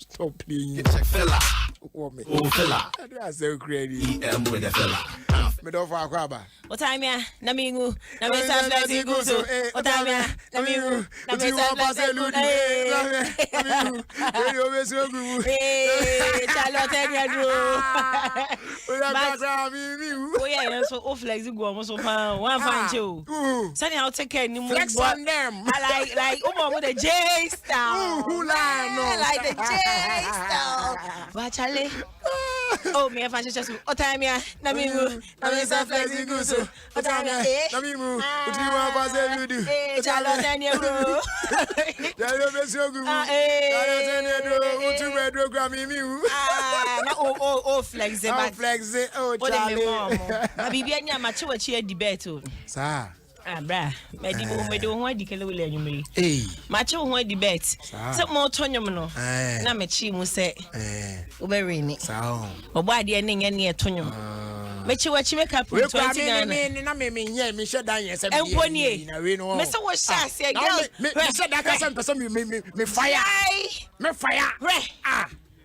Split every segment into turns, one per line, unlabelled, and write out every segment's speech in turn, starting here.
Stop playing.
It's a fella.
Oh, me.
Oh, fella.
That's so crazy.
With a fella.
Me don't for Aquaba.
What time ya? Namingu. Namisa flexi guzo. What time ya? Namingu. Namisa flexi guzo. Hey, Charlotte Edro. Oh yeah, so off flexi go almost one fine show. Sunny, I'll take care.
Flex on them.
I like with the J style. Like the J style. But Charlie. Oh, me a fancy just. What time ya? Namingu. Namisa flexi guzo. What time ya?
Namingu. What do you want to say you do?
Hey, Charlotte Edro. Oh, flex it.
Flex it. Oh, Charlie.
Baby, I'm not sure what you debate.
Sir.
Bra, me do ho adikele wole anyumri. Ma che ho debate. Se mo tonyom no. Na me chi mu se. Wo be reni.
Sa.
Obo ade ne nye ne tonyom. Me chi wa chi make up 20 Ghana.
Na me nye me she dan yesa
be. Emponi. Me se wo sha se girls.
Me she da ka some person me fire. Me fire.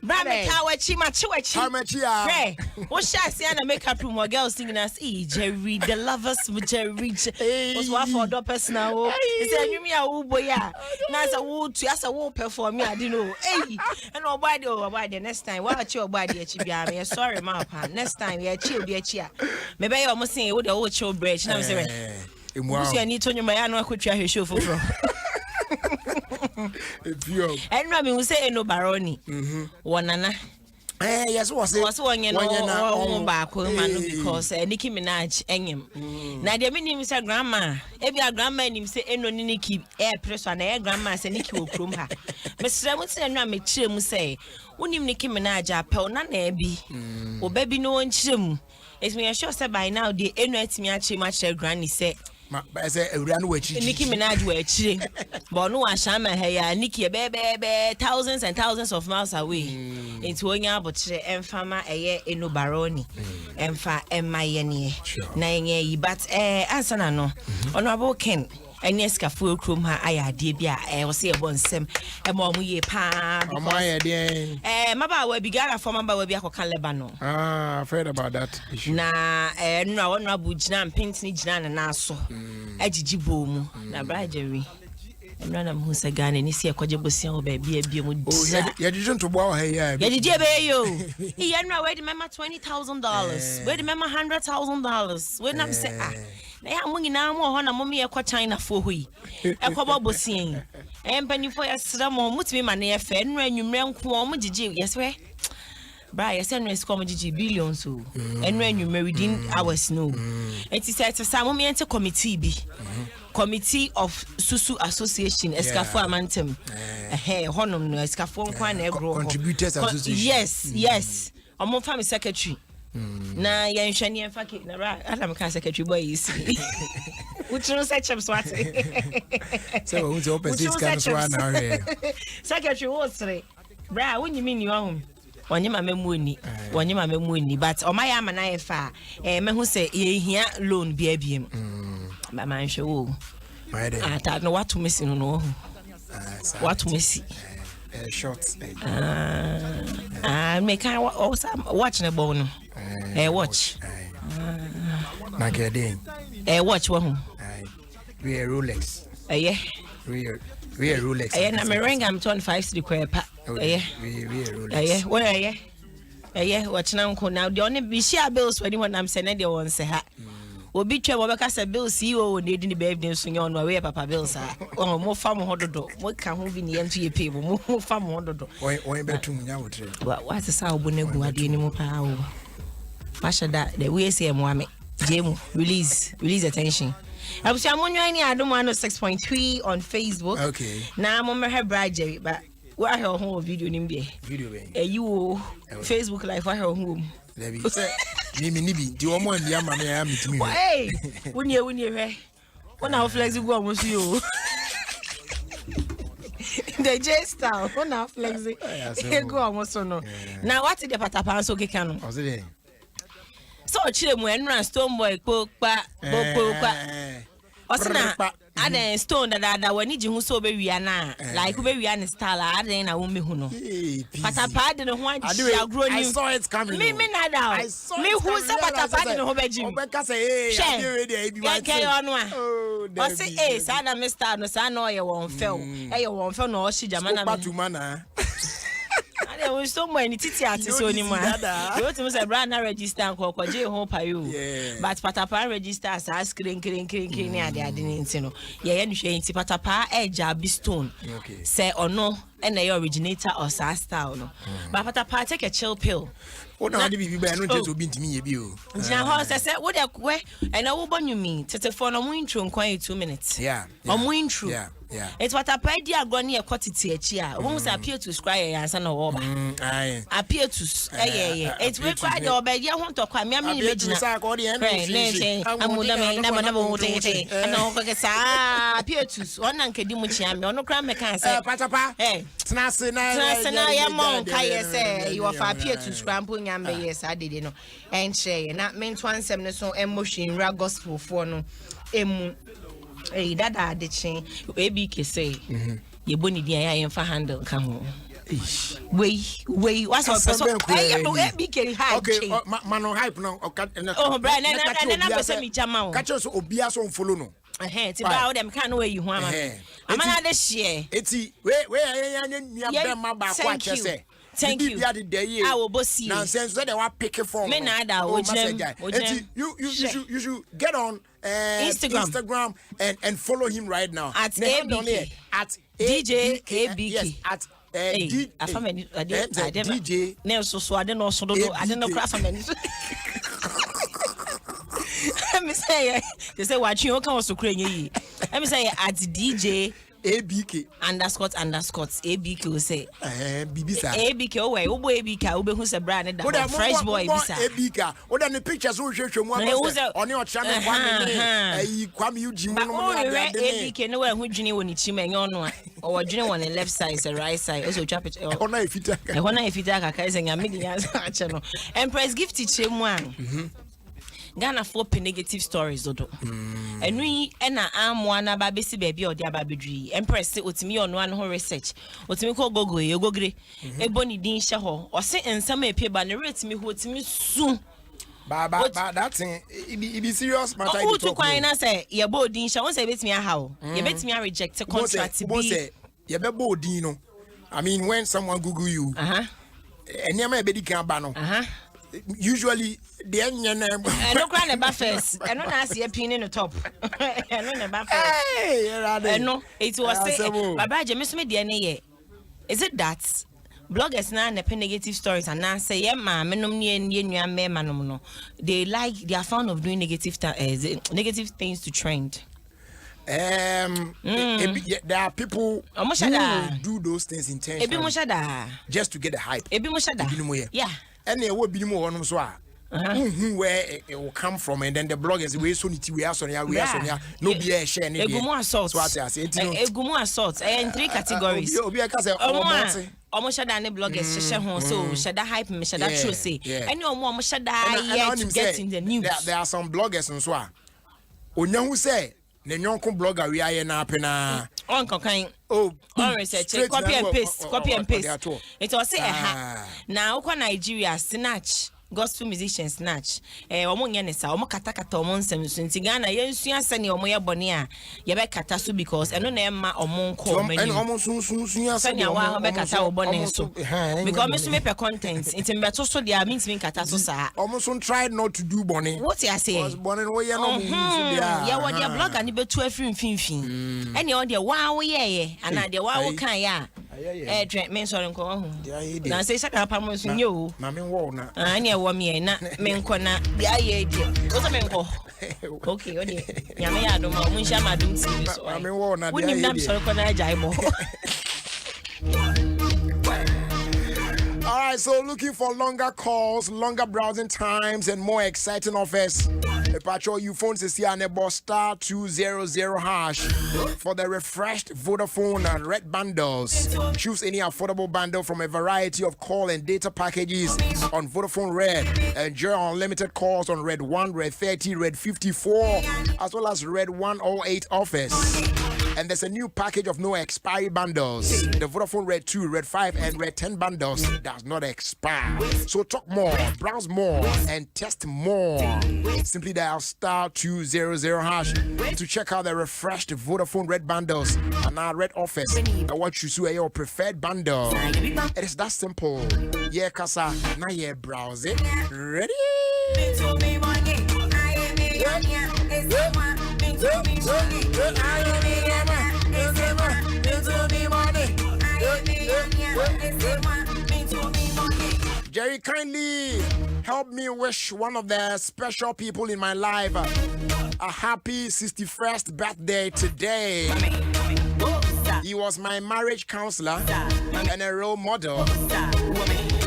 Bra me ka wa chi ma chi wa chi.
How much ya?
Hey, what shall say na make up room or girls singing as Jerry the lovers with Jerry was one for the person now. He said you me a wo boy ya. Na say wo to as a wo perform me I don't know. Hey, and about the next time what your body achi bia me sorry ma pa. Next time we achi obi achi a. Me be you almost saying wo the wo chill break na me say. Emu. You need to you my no akotwa hwehwe ofofro. And Rabbi will say no baroni. Wanana.
Yes, was
one back because Nicki Minaj engem. Now the meaning is a grandma. Every grandma him say no Nicki air press on air grandma say Nicki will crum her. Mr. Ramsey and Rammy Chim say, Unim Nicki Minaj a pel na nebi. O baby no one chim. It's me sure say by now the enwet me achi much granny say.
I say a run with
Nicki Minaj were chilling. But no, I shama here, Nicki, baby, thousands and thousands of miles away. Into Onya, but Enfama, a year in no baroni. Enfa, and my yenny. 9 years, but answer no. Honorable Ken. And yes, full crew, I did. I was here once, and more ye pa.
My dear.
Maba will be gara for Maba will be a Calabano.
I've heard about that.
Na, no, one Bujam, Pinky Jan and Naso. Edgy boom, na Brajery. And none of who's a gun and is here, Quajabusian, baby, a beam.
You didn't to bow here.
Did you pay you? He had no way to remember $20,000. Wait, remember $100,000. When I'm saying, I'm winning now more on a mummy a China for we. A cobble seeing. And penny for a slam or mut me my near fan when you ran quam, did you? Yes, way. Brian send comedy billions so and when you married in our snow. It is at a Samomian committee Committee of Susu Association Escafo Amantem. Honum no Escafo
Contributors Association.
Yes. I'm on family secretary. Na yan shani en fake na ra Adam kan secretary boy is. Uchu sechem swati.
So who's open this kind of one now?
Secretary what's right? Bra, when you mean you home? Wanyema memuni but o my am na efa me hu say ye hia loan bia biem ba man hwe o ta no what to miss no what to miss
short
me can watch na bo no watch
na gedin
watch wo hu
we Rolex
yeah
we Rolex
na me ring am 25 cedi kwa pa we Rolex where watch na nko now the only be share bills when anyone am saying they won say ha obi twa wo beka say bills CEO na edi ni birthday so nya ono we papa bills ha o mo fam hododo mo ka ho bi ne yento ye pay mo fam hododo
o betum nya wotre
what is how bo na gu ade ni mo pa wo pasha da the we say mo ame jemu release attention. I'm Adom 106.3 on Facebook.
Okay.
Now I'm on her Brajery, but where her home video nimbe.
Video be.
You Facebook live where her home.
Lebi. Nimi nibi. Do you want me am to me?
Hey, when you when our flex go almost you. The J style. When our flex go almost no. Now what is the patapan so kekano?
Was it? So
chile mu enra stone boy po pa. Osina Aden stone that when you who so be na like we an style aden na wo me hu no. Patapa de no ho agya grow
I
new.
saw it coming.
Me na da. Me who say patapa de no ho be jim.
Obeka say hey, I ready I be one.
Okay onu a. O say eh sa na me star no sa na oye won fel. E ye won fel no o shi jama na me. There was so many titi artists on him. You want to say brand register and je hope you. But patapa register as screen near the identity no. Yeah, you say patapa edge stone.
Okay.
Say or no, and the originator or style no. But patapa take a chill pill.
Oh no, I didn't be no just obi ntimi ye bi o.
Jina horse say what the and I will you mean. Tete for no intro in 2 minutes.
Yeah.
Or intro.
Yeah.
It's what I paid the agony a quantity a cheer. Once appear to squire and son of Oba. Appear to it's required your bed. You want to come. I mean, it's appear to one and Kedimuchi. No cram can say, Patapa, eh, Snasina, Yamon, Kaya say, you are appear to scramble yambe. Yes, I didn't know. And say, and that means 1 so emotion, rag gospel for no. Hey, that the chain. ABK say, you bunny the for handle come. Wait, what's our person? I know ABK high. Okay,
man, hype now.
Oh, Brian, and I was a jam.
Catch us Obias on follow no.
It's about them can't know you, Mama. I'm another share.
It's where thank you. I will boss you. Nonsense that they were picking for me. You should get on Instagram and follow him right now.
At ABK. At DJ ABK. Yes, at DJ Nelson. So I don't know. I don't know. Let me say, they say what you can also create. Let me say at DJ
ABK
_ABK will say
Bibisa
ABK ABK who say brand that fresh boy bisa
ABK or the pictures who show mu on your channel Kwame Eugene
ABK no who dwene woni chima enyo no or dwene won the left side the right side also chap it
ona efita
kaka say nyame di yansa channel Empress gift chemu an Ghana for negative stories odo. And we ena amwana ba besi baby or dia babedri. Empress say otimi ono an ho research. Otimi ko gogo ye gogre. Eboni din hye ho. O se ensam epie ba ne rate mi ho otimi su.
Ba that thing it be serious matter.
Who to kwan na say ye bo din hye. Won say betimi aha o. Ye betimi reject contract
be. Say ye be bo din no. I mean when someone google you. Eniama e be di kan ba no. Usually the onion
no cry about first and not as your pin in the top no it was say baba James me DNA is it that bloggers now and negative stories and now say yeah ma menom nie nua me manom no they are fond of doing negative things to trend.
There are people who do those things intentionally just to get the hype.
Yeah.
And there will be more on so where it will come from, and then the bloggers we so niti we are Sonia no be a share any
assault. So I say Egumu assault in 3 categories. Almost shada any bloggers share hon so shada hype me shada true say any almost shada to get in the news.
There are some bloggers and so onya who say the nyonko blogger we are na pena
on kan research copy and paste it was say now kwa Nigeria snatch gospel musicians snatch omo nye ne sa omo kata omo nsem so ntigana yensu asane omo ye bone a ye be kata so because eno na emma omo nko mani
eno omo sunsun asane
wa be kata obone so because me so me per content ntimbe to so dia means me kata so sa
omo so tried not to do bone
what you say
because bone no ye no so dia
ya wo dia blogger ni betu afiri mfimfin ene o dia wa wo ye ana dia wa wo kan ya me sorry nko ho na say saka pam so nye o
na me wo na
wa me na menko na bia ye die o so menko okay o die nyame ya do ma mun sha ma dum tv so
na me wo na dia
ye so ko na jai mo.
All right, so looking for longer calls, longer browsing times, and more exciting offers. The patrol you phone says here nebo star 200 hash for the refreshed Vodafone and red bundles. Choose any affordable bundle from a variety of call and data packages on Vodafone Red. Enjoy unlimited calls on Red 1, Red 30, Red 54, as well as Red 108 offers. And there's a new package of no expiry bundles. The Vodafone Red 2, Red 5, and Red 10 bundles does not expire. So talk more, browse more, and test more. Simply dial star 200 hash to check out the refreshed Vodafone Red bundles and our red offers. I want you to your preferred bundle. It is that simple. Yeah, Kasa, now yeah, browse it. Ready? Jerry, kindly help me wish one of the special people in my life a happy 61st birthday today. He was my marriage counselor and a role model.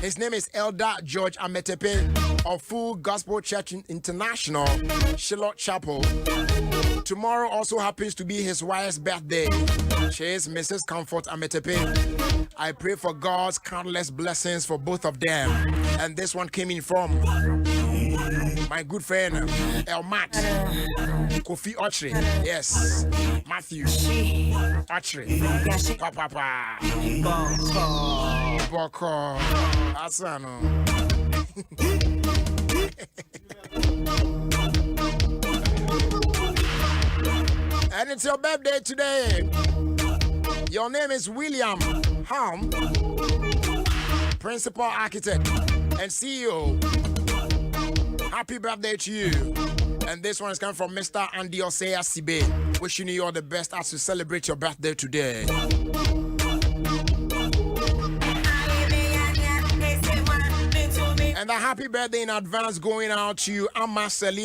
His name is Elder George Ametepe of Full Gospel Church International, Charlotte Chapel. Tomorrow also happens to be his wife's birthday. She is Mrs. Comfort Ametepe. I pray for God's countless blessings for both of them. And this one came in from my good friend Elmat Kofi Ochre. Yes, Matthew Ochre. Papa Boko Asano. And it's your birthday today. Your name is William Ham, Principal Architect and CEO. Happy birthday to you. And this one is coming from Mr. Andy Osea Sibe. Wishing you all the best as you celebrate your birthday today. And a happy birthday in advance going out to you, Amma Selina.